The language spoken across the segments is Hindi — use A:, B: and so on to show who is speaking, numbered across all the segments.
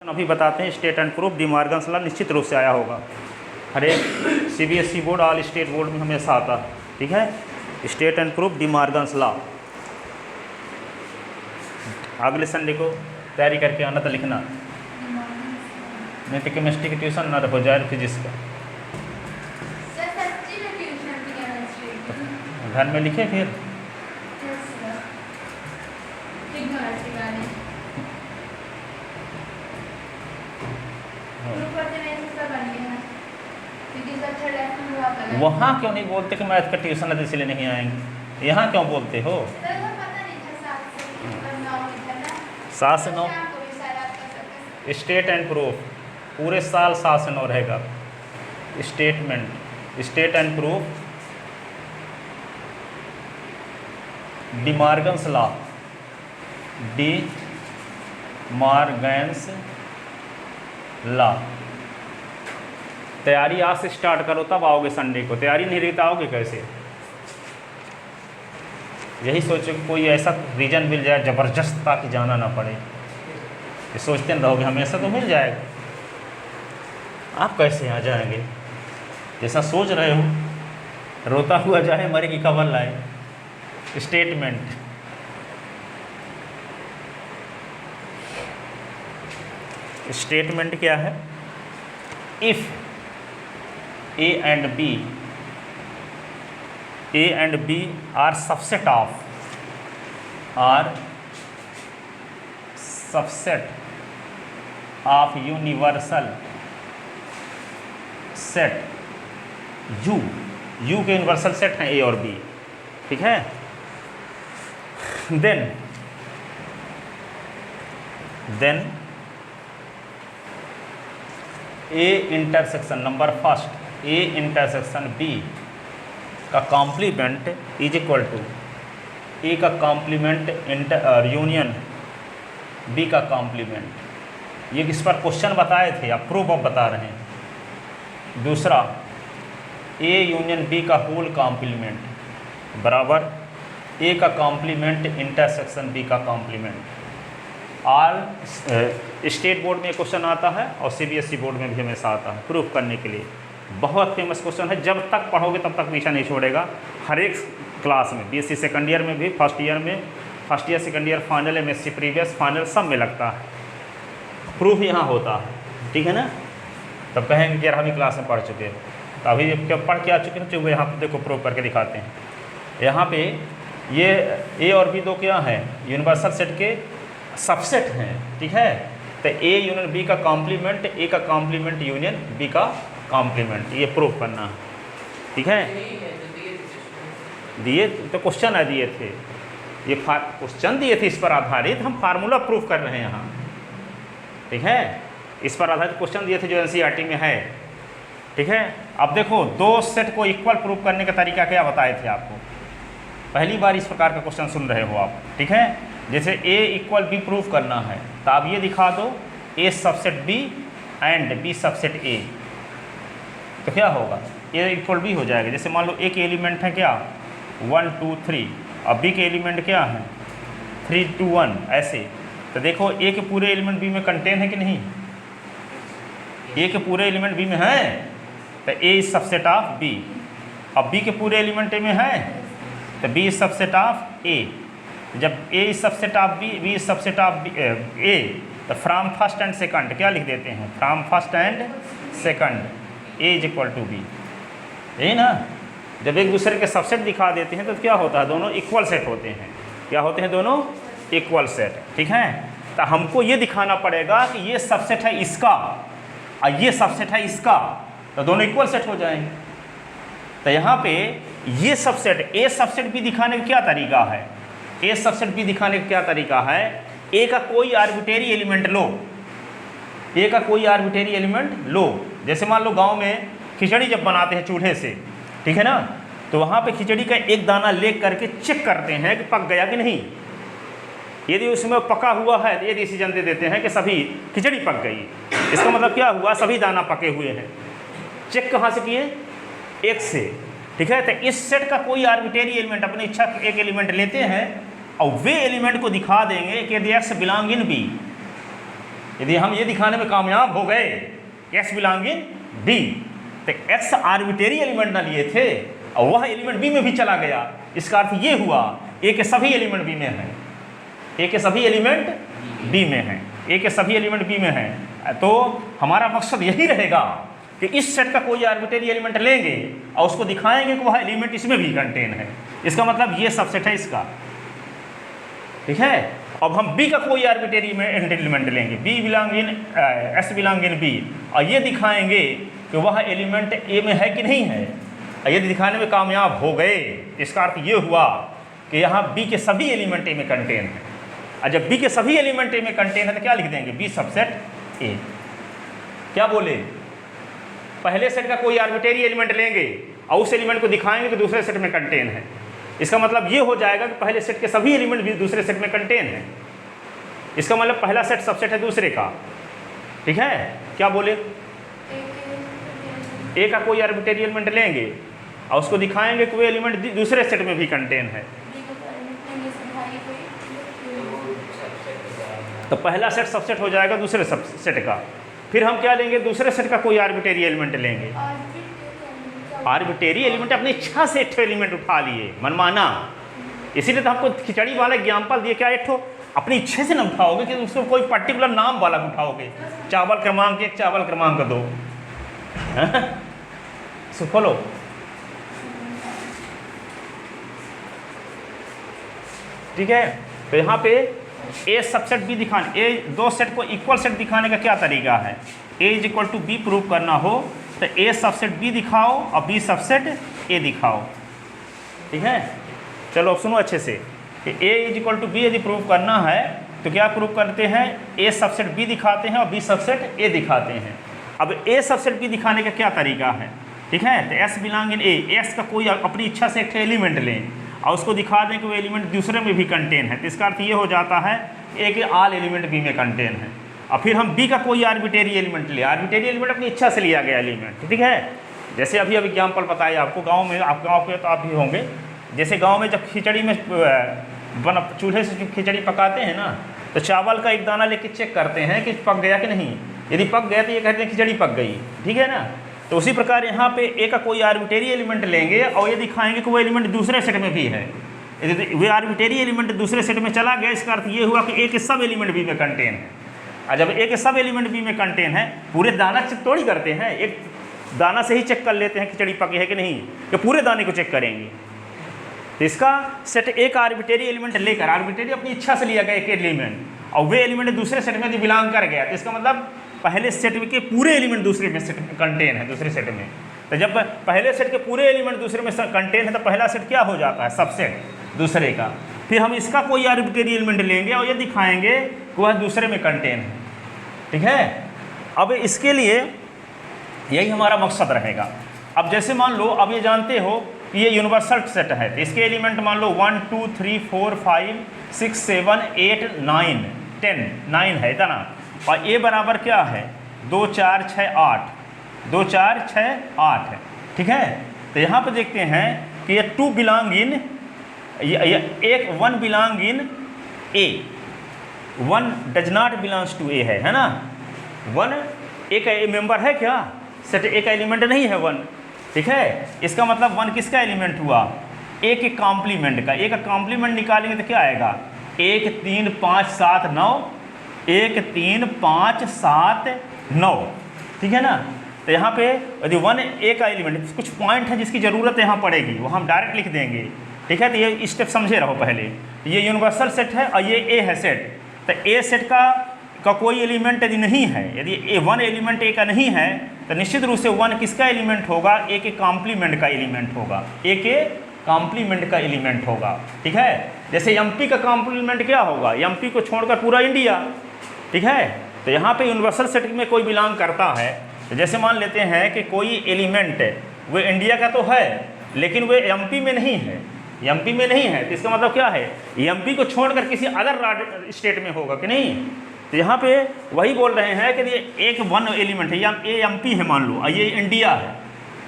A: अभी बताते हैं state and proof De Morgan's law निश्चित रूप से आया होगा, हर एक CBSE board all state board में हमेशा आता है। ठीक है, state and proof De Morgan's law अगले संडे को तैयारी करके आना तो लिखना, नहीं तो केमिस्ट्री की ट्यूशन ना हो जाए फिजिक्स का। घर में लिखे फिर वहाँ क्यों नहीं बोलते कि मैथ का ट्यूशन है इसलिए नहीं आएंगे, यहाँ क्यों बोलते हो? 7 से 9 स्टेट एंड प्रूफ पूरे साल 7 से 9 रहेगा। Statement state and proof De Morgan's law, De Morgan's law. तैयारी आज से स्टार्ट करो तब आओगे संडे को, तैयारी नहीं रही तो आओगे कैसे? यही सोचो कि कोई ऐसा रीजन मिल जाए ज़बरदस्त ताकि जाना ना पड़े, ये सोचते न रहोगे हमेशा तो मिल जाएगा। आप कैसे आ जाएंगे? जैसा सोच रहे हो रोता हुआ जाए मरे की खबर लाए। स्टेटमेंट स्टेटमेंट क्या है? If A and B are subset of universal set U के यूनिवर्सल सेट हैं A और B, ठीक है। then A intersection number first A intersection B का complement is equal to A का कॉम्प्लीमेंट यूनियन B का कॉम्प्लीमेंट। ये इस पर क्वेश्चन बताए थे, आप प्रूफ अब बता रहे हैं। दूसरा A यूनियन B का होल कॉम्प्लीमेंट बराबर A का कॉम्प्लीमेंट इंटरसेक्शन B का कॉम्प्लीमेंट। ऑल स्टेट बोर्ड में क्वेश्चन आता है और सीबीएसई बोर्ड में भी हमेशा आता है प्रूफ करने के लिए। बहुत फेमस क्वेश्चन है, जब तक पढ़ोगे तब तक पीछा नहीं छोड़ेगा। हर एक क्लास में, बीएससी सेकंड ईयर में भी, first year second year final, MSc previous final सब में लगता है, प्रूफ यहाँ होता है। ठीक है ना? तब कहेंगे कि यार हम ही क्लास में पढ़ चुके हैं, तो अभी जब पढ़ के आ चुके हैं तो यहाँ पर देखो प्रूफ करके दिखाते हैं। यहाँ पे ये ए और बी दो क्या हैं? यूनिवर्सल सेट के सबसेट हैं, ठीक है। तो ए यूनियन बी का कॉम्प्लीमेंट, ए का कॉम्प्लीमेंट यूनियन बी का कॉम्प्लीमेंट, ये प्रूफ करना है, ठीक है। दिए तो क्वेश्चन है, दिए थे ये क्वेश्चन दिए थे, इस पर आधारित हम फार्मूला प्रूफ कर रहे हैं यहाँ, ठीक है। इस पर आधारित क्वेश्चन दिए थे जो एनसीईआरटी में है, ठीक है। अब देखो दो सेट को इक्वल प्रूफ करने का तरीका क्या बताए थे आपको, पहली बार इस प्रकार का क्वेश्चन सुन रहे हो आप, ठीक है। जैसे A इक्वल B प्रूफ करना है तो आप ये दिखा दो A subset B and B subset A, तो क्या होगा? A इक्वल B हो जाएगा। जैसे मान लो A के एलिमेंट है क्या 1 2 3 और B के एलिमेंट क्या है 3 2 1, ऐसे। तो देखो A के पूरे एलिमेंट B में कंटेन है कि नहीं? A के पूरे एलिमेंट B में है तो A is subset of B, अब B के पूरे एलिमेंट A में है तो B is subset of A। जब A is subset of B, B is subset of A, तो फ्रॉम फर्स्ट एंड सेकंड क्या लिख देते हैं? From first and second A is equal to B, यही ना। जब एक दूसरे के सबसेट दिखा देते हैं तो क्या होता है? दोनों इक्वल सेट होते हैं। क्या होते हैं? दोनों इक्वल सेट, ठीक है। तो हमको ये दिखाना पड़ेगा कि ये सबसेट है इसका और ये सबसेट है इसका, तो दोनों इक्वल सेट हो जाएंगे। तो यहाँ पे ये सबसेट A सबसेट भी दिखाने का क्या तरीका है? A सबसेट भी दिखाने का क्या तरीका है? A का कोई आर्बिट्रेरी एलिमेंट लो, A का कोई आर्बिट्रेरी एलिमेंट लो। जैसे मान लो गांव में खिचड़ी जब बनाते हैं चूल्हे से, ठीक है ना, तो वहाँ पे खिचड़ी का एक दाना ले करके चेक करते हैं कि पक गया कि नहीं। यदि उसमें पका हुआ है तो ये डिसीजन दे देते हैं कि सभी खिचड़ी पक गई, इसका मतलब क्या हुआ? सभी दाना पके हुए हैं। चेक कहाँ से किए? एक से, ठीक है। तो इस सेट का कोई आर्बिट्रेरी एलिमेंट अपनी इच्छा एक एलिमेंट लेते हैं और वे एलिमेंट को दिखा देंगे कि यदि एक्स बिलोंग इन बी, यदि हम ये दिखाने में कामयाब हो गए एक्स बिलोंग इन बी, तो एक्स आर्बिट्रेरी एलिमेंट ना लिए थे और वह एलिमेंट बी में भी चला गया, इसका अर्थ ये हुआ ए के सभी एलिमेंट बी में हैं, ए के सभी एलिमेंट बी में हैं, ए के सभी एलिमेंट बी में हैं। तो हमारा मकसद यही रहेगा कि इस सेट का कोई आर्बिट्रेरी एलिमेंट लेंगे और उसको दिखाएंगे कि वह एलिमेंट इसमें भी कंटेन है। इसका मतलब ये सबसेट है इसका, ठीक है। अब हम बी का कोई आर्बिट्रेरी एलिमेंट लेंगे, B belong in S belong in B, और ये दिखाएंगे कि वह एलिमेंट ए में है कि नहीं है। यदि दिखाने में कामयाब हो गए, इसका अर्थ ये हुआ कि यहाँ बी के सभी एलिमेंट ए में कंटेन है। और जब बी के सभी एलिमेंट ए में कंटेन है तो क्या लिख देंगे, बी सबसेट ए। क्या बोले, पहले सेट का कोई आर्बिट्रेरी एलिमेंट लेंगे और उस एलिमेंट को दिखाएंगे कि दूसरे सेट में कंटेन है। इसका मतलब ये हो जाएगा कि पहले सेट के सभी एलिमेंट भी दूसरे सेट में कंटेन है। इसका मतलब पहला सेट सबसेट है दूसरे का, ठीक है। क्या बोले, ए का कोई आर्बिट्रेरी एलिमेंट लेंगे और उसको दिखाएंगे कि वो एलिमेंट दूसरे सेट में भी कंटेन है। तो पहला सेट सबसेट हो जाएगा दूसरे सेट का। फिर हम क्या लेंगे, दूसरे सेट का कोई आर्बिट्रेरी एलिमेंट लेंगे। आर्बिट्रेरी एलिमेंट अपनी इच्छा से एक एलिमेंट उठा लिए, मनमाना। इसीलिए तो हमको खिचड़ी वाला एग्जाम्पल दिए, क्या एक ठो अपनी इच्छे से न उठाओगे कि उसको कोई पर्टिकुलर नाम वाला उठाओगे, चावल क्रमांक 1, चावल क्रमांक 2। सो फॉलो, ठीक है। तो यहाँ पे ए सबसेट बी दिखाने, ए दो सेट को इक्वल सेट दिखाने का क्या तरीका है, A is equal to B prove करना हो तो ए सबसेट बी दिखाओ और बी सबसेट ए दिखाओ, ठीक है। चलो अब सुनो अच्छे से कि ए इज इक्वल टू बी यदि प्रूव करना है तो क्या प्रूव करते हैं, ए सबसेट बी दिखाते हैं और बी सबसेट ए दिखाते हैं। अब ए सबसेट बी दिखाने का क्या तरीका है, ठीक है। तो S belong in A, S का कोई अपनी इच्छा से एक एलिमेंट लें और उसको दिखा दें कि वो एलिमेंट दूसरे में भी कंटेन है। तो इसका अर्थ ये हो जाता है ए के ऑल एलिमेंट बी में कंटेन है। और फिर हम बी का कोई आर्बिट्रेरी एलिमेंट ले, आर्बिट्रेरी एलिमेंट अपनी इच्छा से लिया गया एलिमेंट, ठीक है। जैसे अभी एग्जाम्पल बताया आपको, गांव में, आप गांव के तो आप भी होंगे, जैसे गांव में जब खिचड़ी में चूल्हे से खिचड़ी पकाते हैं ना, तो चावल का एक दाना लेके चेक करते हैं कि पक गया कि नहीं। यदि पक गया तो ये कहते हैं खिचड़ी पक गई, ठीक है ना। तो उसी प्रकार यहाँ पे ए का कोई आर्बिट्रेरी एलिमेंट लेंगे और ये दिखाएंगे कि वो एलिमेंट दूसरे सेट में भी है। यदि वे आर्बिट्रेरी एलिमेंट दूसरे सेट में चला गया, इसका अर्थ ये हुआ कि ए के सब एलिमेंट बी में कंटेन है। और जब ए के सब एलिमेंट बी में कंटेन है, पूरे दाना चेक थोड़ी करते हैं, एक दाना से ही चेक कर लेते हैं खिचड़ी पकी है कि नहीं, कि पूरे दाने को चेक करेंगे। तो इसका सेट एक आर्बिट्रेरी एलिमेंट लेकर, आर्बिट्रेरी अपनी इच्छा से लिया गया एक एलिमेंट, और वे एलिमेंट दूसरे सेट में यदि बिलोंग कर गया, तो इसका मतलब पहले सेट के पूरे एलिमेंट दूसरे में कंटेन है, दूसरे सेट में। तो जब पहले सेट के पूरे एलिमेंट दूसरे में कंटेन है तो पहला सेट क्या हो जाता है, सबसेट दूसरे का। फिर हम इसका कोई आर्बिट्रेरी एलिमेंट लेंगे और ये दिखाएंगे कि वह दूसरे में कंटेन है, ठीक है। अब इसके लिए यही हमारा मकसद रहेगा। अब जैसे मान लो, अब ये जानते हो कि ये यूनिवर्सल सेट है, तो इसके एलिमेंट मान लो 1 2 3 4 5 6 7 8 9 10, 9 है इतना। और ए बराबर क्या है, 2 4 6 8, 2 4 6 8 है, ठीक है। तो यहाँ पे देखते हैं कि ये 2 बिलोंग इन, एक 1 belong in A, 1 does not belongs to A है ना। 1 ए का मेंबर है क्या, सेट ए का एलिमेंट नहीं है 1, ठीक है। इसका मतलब 1 किसका एलिमेंट हुआ, ए के कॉम्प्लीमेंट का। ए का कॉम्प्लीमेंट निकालेंगे तो क्या आएगा, 1 3 5 7 9, 1 3 5 7 9, ठीक है ना। तो यहाँ पे यदि 1 ए का एलिमेंट, कुछ पॉइंट है जिसकी ज़रूरत यहाँ पड़ेगी, वो हम डायरेक्ट लिख देंगे, ठीक है। तो ये स्टेप समझे रहो पहले। ये यूनिवर्सल सेट है और ये ए है सेट। तो ए सेट का कोई एलिमेंट यदि नहीं है, यदि ए 1 एलिमेंट ए का नहीं है, तो निश्चित रूप से 1 किसका एलिमेंट होगा, ए के कॉम्प्लीमेंट का एलिमेंट होगा, ए के कॉम्प्लीमेंट का एलिमेंट होगा, ठीक है। जैसे एमपी का कॉम्प्लीमेंट क्या होगा, एमपी को छोड़कर पूरा इंडिया, ठीक है। तो यहाँ पे यूनिवर्सल सेट में कोई बिलोंग करता है, तो जैसे मान लेते हैं कि कोई एलिमेंट वो इंडिया का तो है लेकिन वो एमपी में नहीं है, एमपी में नहीं है, तो इसका मतलब क्या है, एमपी को छोड़कर किसी अदर स्टेट में होगा कि नहीं। तो यहाँ पे वही बोल रहे हैं कि ये एक 1 एलिमेंट है, या ए एमपी है मान लो, ये इंडिया है,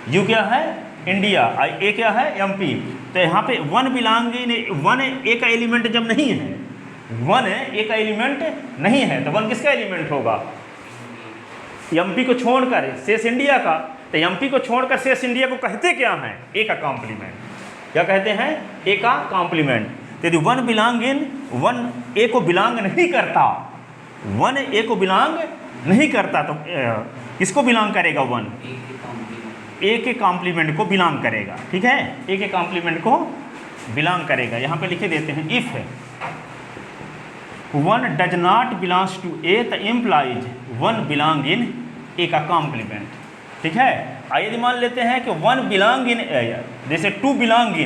A: यू क्या है इंडिया, ए क्या है एमपी। तो यहाँ पे 1 बिलोंग इन 1 ए का एलिमेंट जब नहीं है, 1 एक एलिमेंट नहीं है, तो 1 किसका एलिमेंट होगा? एमपी को छोड़कर शेष इंडिया का। तो एमपी को छोड़कर शेष इंडिया को कहते क्या हैं? ए का कॉम्प्लीमेंट। क्या कहते हैं? ए का कॉम्प्लीमेंट। तो यदि 1 बिलोंग इन 1 ए को बिलोंग नहीं करता, 1 ए को बिलोंग नहीं करता, तो किसको बिलोंग करेगा? 1 ए के कॉम्प्लीमेंट को बिलोंग करेगा। ठीक है, ए के कॉम्प्लीमेंट को बिलोंग करेगा। यहाँ पे लिखे देते हैं if 1 does not belongs to A, तो इम्प्लाइज 1 बिलोंग इन ए का कॉम्प्लीमेंट। ठीक है, आइए यदि मान लेते हैं कि 1 बिलोंग इन ए, जैसे 2 बिलोंग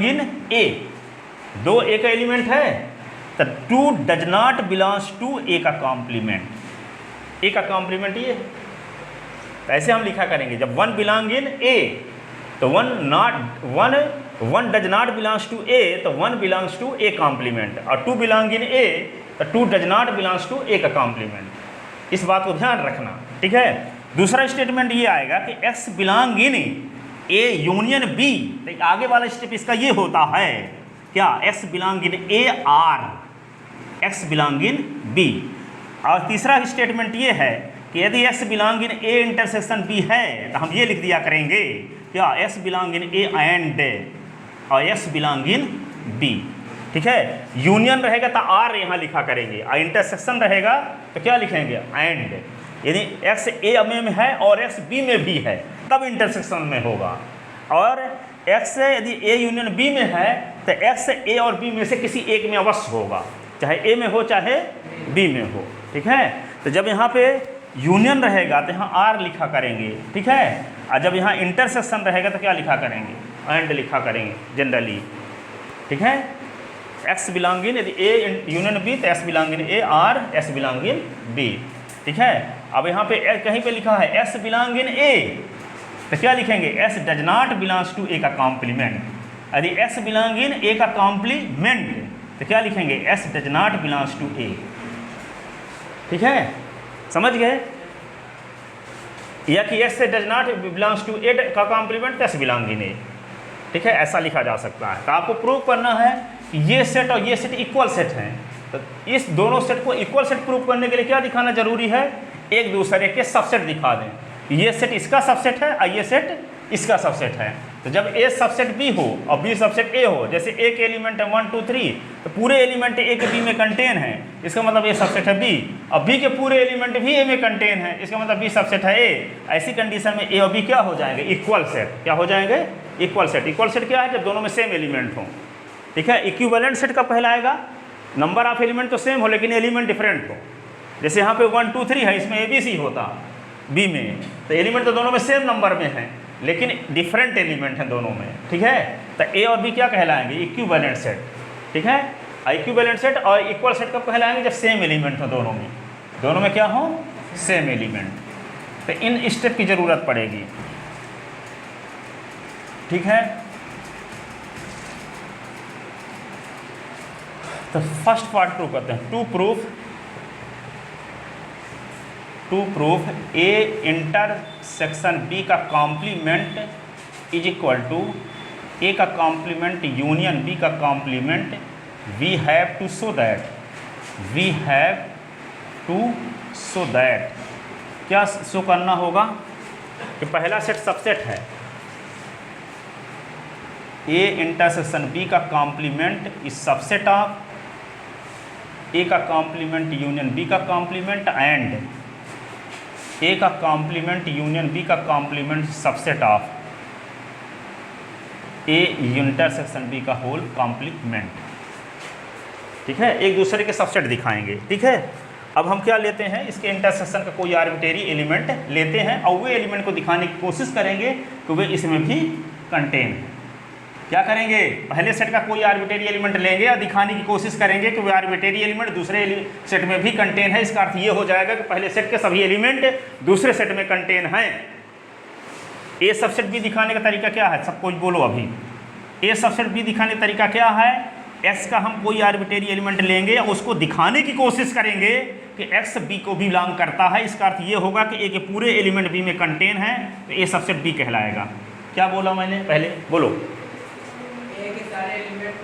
A: इन ए, 2 ए का एलिमेंट है, तो 2 does not belongs to A का कॉम्प्लीमेंट। ए का कॉम्प्लीमेंट ये, ऐसे हम लिखा करेंगे। जब 1 बिलोंग इन ए, तो 1 does not belongs to A, तो 1 बिलोंग्स टू ए कॉम्प्लीमेंट, और 2 बिलोंग इन ए, तो 2 does not belongs to A का कॉम्प्लीमेंट। इस बात को ध्यान रखना। ठीक है, दूसरा स्टेटमेंट ये आएगा कि x belong in A union B, तो आगे वाला स्टेप इसका ये होता है क्या? x belong in A or, x belong in B. और तीसरा स्टेटमेंट ये है कि यदि x belong in A intersection B है, तो हम ये लिख दिया करेंगे क्या? x belong in A and, और x बिलोंग इन बी। ठीक है, यूनियन रहेगा तो आर यहाँ लिखा करेंगे, और इंटरसेक्शन रहेगा तो क्या लिखेंगे? एंड। यदि x ए में है और x बी में भी है, तब इंटरसेक्शन में होगा। और x यदि ए यूनियन बी में है, तो x ए और बी में से किसी एक में अवश्य होगा, चाहे ए में हो चाहे बी में हो। ठीक है, तो जब यहाँ पे यूनियन रहेगा तो यहाँ आर लिखा करेंगे। ठीक है, और जब यहाँ इंटरसेक्शन रहेगा तो क्या लिखा करेंगे? एंड लिखा करेंगे जनरली। ठीक है, x बिलोंग इन, यदि ए यूनियन बी, तो x belong in A or, s belong in B. ठीक है, अब यहाँ पे कहीं पे लिखा है s बिलोंग इन ए, तो क्या लिखेंगे? s does not belongs to A का कॉम्प्लीमेंट। यदि s बिलोंग इन ए का कॉम्प्लीमेंट, तो क्या लिखेंगे? s does not belongs to A. ठीक है, समझ गए? या कि s does not belongs to A का complement, s belong in A. ठीक है, ऐसा लिखा जा सकता है। तो आपको प्रूव करना है कि ये सेट और ये सेट इक्वल सेट हैं। तो इस दोनों सेट को इक्वल सेट प्रूव करने के लिए क्या दिखाना जरूरी है? एक दूसरे के सबसेट दिखा दें। ये सेट इसका सबसेट है और ये सेट इसका सबसेट है। तो जब ए सबसेट बी हो और बी सबसेट ए हो, जैसे ए के एलिमेंट है 1 2 3, तो पूरे एलिमेंट ए के बी में कंटेन है, इसका मतलब ए सबसेट है बी। और बी के पूरे एलिमेंट भी ए में कंटेन है, इसका मतलब बी सबसेट है ए। ऐसी कंडीशन में ए और बी क्या हो जाएंगे? Equal set. क्या हो जाएंगे? Equal set. इक्वल सेट क्या है? जब दोनों में सेम एलिमेंट हो। ठीक है, इक्विवेलेंट सेट कब कहलाएगा? नंबर ऑफ एलिमेंट तो सेम हो लेकिन एलिमेंट डिफरेंट हो। जैसे यहाँ पे 1 2 3 है, इसमें ए बी सी होता बी में, तो एलिमेंट तो दोनों में सेम नंबर में है लेकिन डिफरेंट एलिमेंट हैं दोनों में। ठीक है, तो ए और बी क्या कहलाएंगे? Equivalent set. ठीक है, इक्विवेलेंट सेट और इक्वल सेट कब कहलाएंगे? जब सेम एलिमेंट हो दोनों में। दोनों में क्या हो? Same element. तो इन स्टेप की ज़रूरत पड़ेगी। ठीक है, तो फर्स्ट पार्ट प्रूव करते हैं। To proof A intersection B का complement is equal to A का कॉम्प्लीमेंट यूनियन बी का complement, we have to show that क्या शो करना होगा कि पहला सेट सबसेट है, ए इंटरसेक्शन बी का complement is subset of A का कॉम्प्लीमेंट यूनियन बी का कॉम्प्लीमेंट एंड ए का कॉम्प्लीमेंट यूनियन बी का complement subset of A intersection B का होल कॉम्प्लीमेंट। ठीक है, एक दूसरे के सबसेट दिखाएंगे। ठीक है, अब हम क्या लेते हैं? इसके इंटरसेक्शन का कोई आर्बिट्रेरी एलिमेंट लेते हैं और वे एलिमेंट को दिखाने की कोशिश करेंगे कि वे इसमें भी कंटेन है। क्या करेंगे? पहले सेट का कोई आर्बिट्रेरी एलिमेंट लेंगे और दिखाने की कोशिश करेंगे कि वो आर्बिट्रेरी एलिमेंट दूसरे सेट में भी कंटेन है। इसका अर्थ ये हो जाएगा कि पहले सेट के सभी एलिमेंट दूसरे सेट में कंटेन हैं। ए सबसेट बी दिखाने का तरीका क्या है? सब कुछ बोलो अभी। ए सबसेट बी दिखाने का तरीका क्या है? एक्स का हम कोई आर्बिट्रेरी एलिमेंट लेंगे और उसको दिखाने की कोशिश करेंगे कि एक्स बी को भी बिलोंग करता है। इसका अर्थ ये होगा कि ए के पूरे एलिमेंट बी में कंटेन है, तो ए सबसेट बी कहलाएगा। क्या बोला मैंने? पहले बोलो।
B: ए के सारे एलिमेंट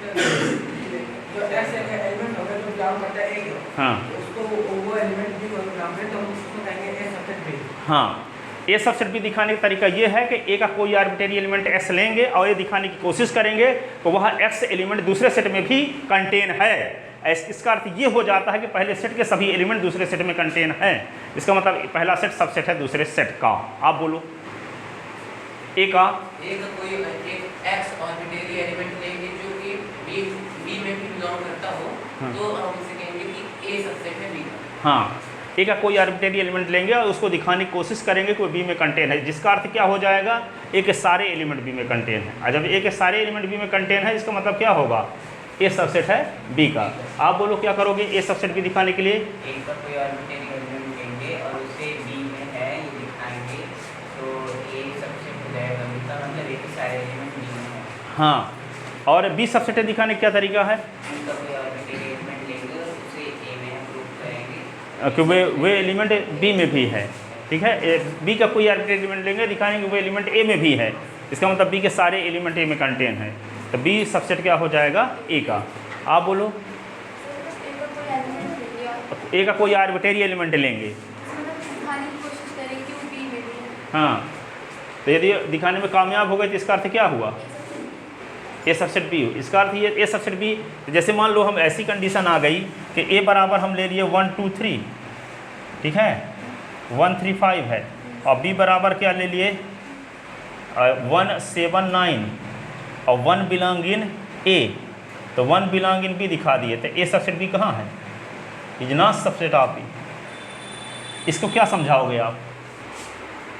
B: जो एक्स एलिमेंट होगा तो बिलोंग करता है ए को,
A: हाँ
B: उसको वो एलिमेंट भी को बिलोंग करता है, तो हम उसको कहेंगे ए सबसेट बी।
A: हाँ, ए सबसेट बी दिखाने का तरीका ये है कि ए का कोई आर्बिट्रेरी एलिमेंट एक्स लेंगे और ये दिखाने की कोशिश करेंगे तो वह एक्स एलिमेंट दूसरे सेट में भी कंटेन है। इसका अर्थ ये हो जाता है कि पहले सेट के सभी एलिमेंट दूसरे सेट में कंटेन है। इसका मतलब पहला सेट सबसेट है दूसरे सेट का। आप बोलो ए का
C: कोई एक एक्स आर्बिट्रेरी एलिमेंट लेंगे जो कि बी में भी बिलोंग करता हो,
A: हाँ।
C: तो हम इसे कहेंगे कि ए सबसेट है बी का।
A: हाँ, ए का कोई आर्बिट्रेरी एलिमेंट लेंगे और उसको दिखाने की कोशिश करेंगे कि वो बी में कंटेन है, जिसका अर्थ क्या हो जाएगा, ए के सारे एलिमेंट बी में कंटेन है। और जब ए के सारे एलिमेंट बी में कंटेन है, इसका मतलब क्या होगा, ए सबसेट है बी का। आप बोलो क्या करोगे ए सबसेट बी दिखाने के लिए?
C: ए का कोई आर्बिट्रेरी एलिमेंट लेंगे और उसे बी में है ये दिखाएंगे, तो ए सबसेट हो जाएगा बी का, मतलब ए के सारे एलिमेंट बी में है।
A: हाँ, और बी सबसेट दिखाने का क्या तरीका है?
C: उनका कोई आर्बिट्रेरी एलिमेंट लेंगे और उसे ए में हम प्रूव करेंगे
A: कि वे एलिमेंट बी में भी है। ठीक है, बी का कोई आर्बिट्रेरी एलिमेंट लेंगे, दिखाएंगे वो एलिमेंट ए में भी है। इसका मतलब बी के सारे एलिमेंट ए में कंटेन है, तो बी सबसेट क्या हो जाएगा, ए का। आप बोलो ए का कोई आर्बिट्रेरी एलिमेंट लेंगे, हाँ, तो यदि दिखाने में कामयाब हो गए तो इसका अर्थ क्या हुआ, ए सबसेट बी। इसका अर्थ ये ए सबसेट बी, जैसे मान लो हम ऐसी कंडीशन आ गई कि ए बराबर हम ले लिए 1 2 3, ठीक है, 1 3 5 है, और बी बराबर क्या ले लिए 1 7 9, और 1 बिलोंग इन ए, तो 1 बिलोंग इन बी दिखा दिए, तो ए सबसेट बी कहाँ है, is not subset of B. इसको क्या समझाओगे आप?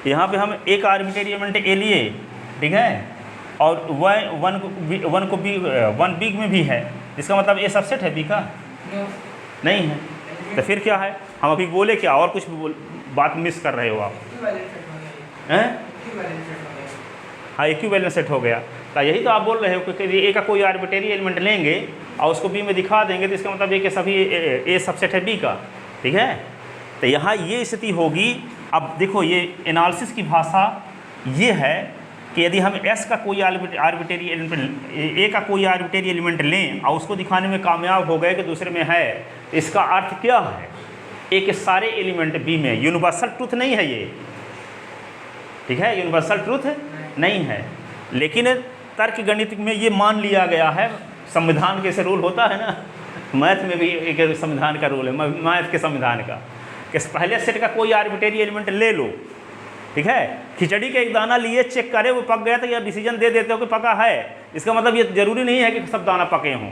A: यहाँ पे हम एक आर्बिट्रेरी एलिमेंट ए लिए, ठीक है, और वन बी में भी है, इसका मतलब ए सबसेट है बी का नहीं है। तो फिर क्या है, हम अभी बोले क्या, और कुछ बात मिस कर रहे हो आप हैं? हाँ, इक्विवेलेंट सेट हो गया। तो यही तो आप बोल रहे हो कि ए का कोई आर्बिट्रेरी एलिमेंट लेंगे और उसको बी में दिखा देंगे, तो इसका मतलब ये कि सभी ए सबसेट है बी का। ठीक है, तो यहाँ ये स्थिति होगी। अब देखो, ये एनालिसिस की भाषा ये है कि यदि हम एस का कोई आर्बिट्रेरी एलिमेंट, ए का कोई आर्बिट्रेरी एलिमेंट लें और उसको दिखाने में कामयाब हो गए कि दूसरे में है, इसका अर्थ क्या है, ए के सारे एलिमेंट बी में। यूनिवर्सल ट्रूथ नहीं है ये, ठीक है, यूनिवर्सल ट्रूथ नहीं है, लेकिन तर्क गणित में ये मान लिया गया है। संविधान के ऐसे रूल होता है ना, मैथ में भी एक संविधान का रूल है, मैथ के संविधान का, कि पहले सेट का कोई आर्बिट्रेरी एलिमेंट ले लो, ठीक है, खिचड़ी के एक दाना लिए चेक करे वो पक गया तो या डिसीजन दे देते हो कि पका है। इसका मतलब ये जरूरी नहीं है कि सब दाना पके हों,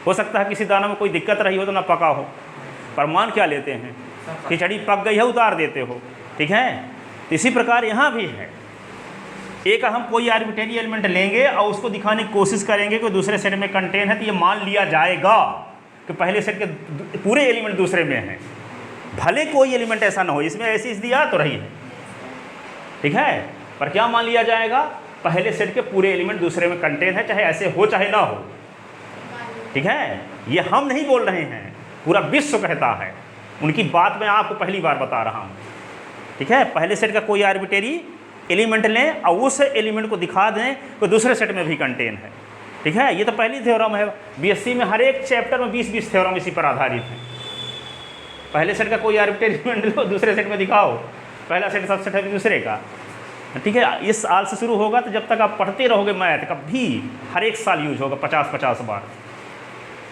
A: हो सकता है किसी दाना में कोई दिक्कत रही हो तो ना पका हो, पर मान क्या लेते हैं, खिचड़ी पक गई है उतार देते हो। ठीक है, इसी प्रकार यहाँ भी है, ए का हम कोई आर्बिट्रेरी एलिमेंट लेंगे और उसको दिखाने की कोशिश करेंगे कि दूसरे सेट में कंटेन है, तो ये मान लिया जाएगा कि पहले सेट के पूरे एलिमेंट दूसरे में हैं, भले कोई एलिमेंट ऐसा ना हो, इसमें ऐसी स्थिति आ तो रही है, ठीक है, पर क्या मान लिया जाएगा, पहले सेट के पूरे एलिमेंट दूसरे में कंटेन है, चाहे ऐसे हो चाहे ना हो। ठीक है, ये हम नहीं बोल रहे हैं, पूरा विश्व कहता है, उनकी बात मैं आपको पहली बार बता रहा हूँ। ठीक है, पहले सेट का कोई आर्बिट्रेरी एलिमेंट लें और उस एलिमेंट को दिखा दें कि दूसरे सेट में भी कंटेन है। ठीक है, ये तो पहली थ्योरम है। बीएससी में हर एक चैप्टर में 20-20 थ्योरम इसी पर आधारित है। पहले सेट का कोई आर्बिट्रेरी एलिमेंट लो, दूसरे सेट में दिखाओ, पहला सेट सबसेट है दूसरे का। ठीक है, इस साल से शुरू होगा, तो जब तक आप पढ़ते रहोगे मैथ, कभी हर एक साल यूज होगा 50-50 बार।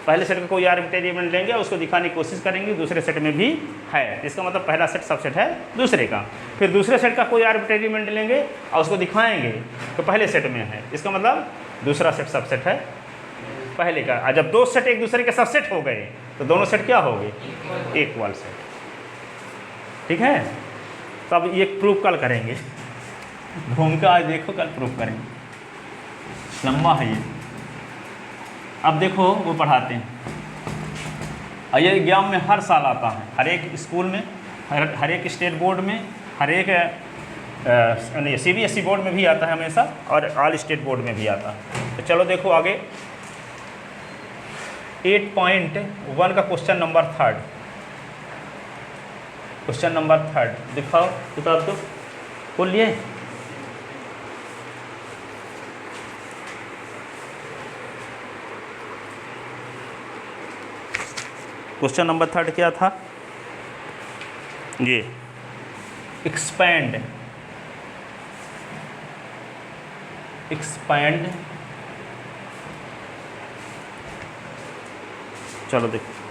A: पहले सेट का कोई आर्बिट्रेरी एलिमेंट लेंगे और उसको दिखाने की कोशिश करेंगे दूसरे सेट में भी है, इसका मतलब पहला सेट सबसेट है दूसरे का। फिर दूसरे सेट का कोई आर्बिट्रेरी एलिमेंट लेंगे और उसको दिखाएंगे तो पहले सेट में है, इसका मतलब दूसरा सेट सबसेट है पहले का। और जब दो सेट एक दूसरे के सबसेट हो गए तो दोनों सेट क्या हो गए, इक्वल सेट। ठीक है, तो अब ये प्रूफ कल करेंगे, भूमिका आज देखो, कल प्रूफ करेंगे, लंबा है ये। अब देखो वो पढ़ाते हैं, और ये एग्जाम में हर साल आता है, हर एक स्कूल में, हर एक स्टेट बोर्ड में, हर एक CBSE बोर्ड में भी आता है हमेशा, और ऑल स्टेट बोर्ड में भी आता है। तो चलो देखो आगे, 8.1 का क्वेश्चन नंबर 3, क्वेश्चन नंबर 3 दिखाओ किताब तो खोल लिए। क्वेश्चन नंबर 3 क्या था? ये एक्सपैंड चलो देखो